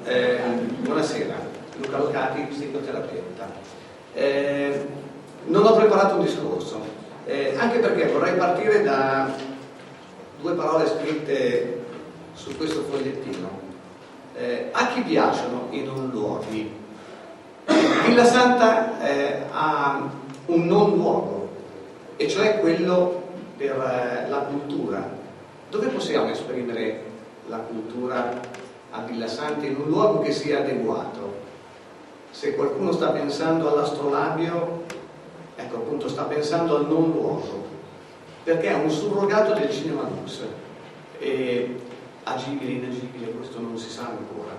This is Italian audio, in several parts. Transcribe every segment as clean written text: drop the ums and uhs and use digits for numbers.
Buonasera, Luca Locati, psicoterapeuta. Non ho preparato un discorso, anche perché vorrei partire da due parole scritte su questo fogliettino. A chi piacciono i non luoghi? Villa Santa ha un non luogo, e cioè quello per la cultura. Dove possiamo esprimere la cultura a Villa Santa? In un luogo che sia adeguato. Se qualcuno sta pensando all'astrolabio, ecco appunto sta pensando al non luogo, perché è un surrogato del cinema lux, agibile, inagibile, questo non si sa ancora.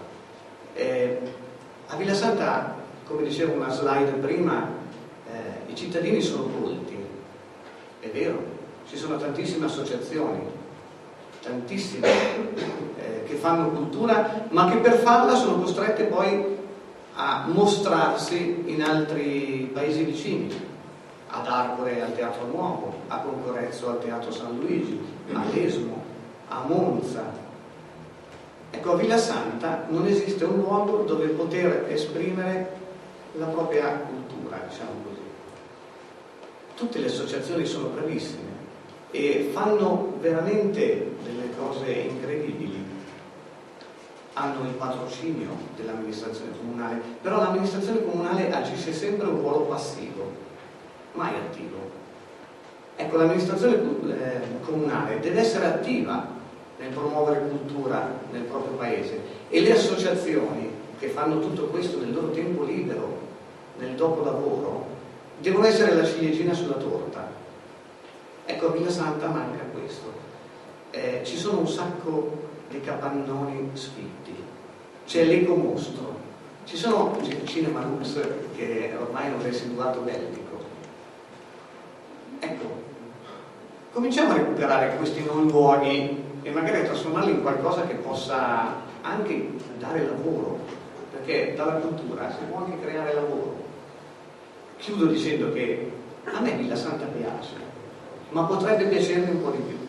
A Villa Santa, come dicevo una slide prima, i cittadini sono colti, è vero, ci sono tantissime associazioni, tantissime che fanno cultura, ma che per farla sono costrette poi a mostrarsi in altri paesi vicini, ad Arcore al Teatro Nuovo, a Concorrezzo al Teatro San Luigi, a Lesmo, a Monza. Ecco, a Villa Santa non esiste un luogo dove poter esprimere la propria cultura, diciamo così. Tutte le associazioni sono bravissime e fanno veramente delle cose incredibili. Hanno il patrocinio dell'amministrazione comunale, però l'amministrazione comunale agisce sempre un ruolo passivo, mai attivo. Ecco, l'amministrazione comunale deve essere attiva nel promuovere cultura nel proprio paese, e le associazioni che fanno tutto questo nel loro tempo libero, nel dopolavoro, devono essere la ciliegina sulla torta. Ecco, a Villa Santa manca questo. Ci sono un sacco di capannoni sfitti, c'è l'ecomostro, ci sono il cinema lux che ormai è un residuato bellico. Ecco, cominciamo a recuperare questi non luoghi e magari trasformarli in qualcosa che possa anche dare lavoro, perché dalla cultura si può anche creare lavoro. Chiudo dicendo che a me Villa Santa piace, ma potrebbe piacermi un po' di più.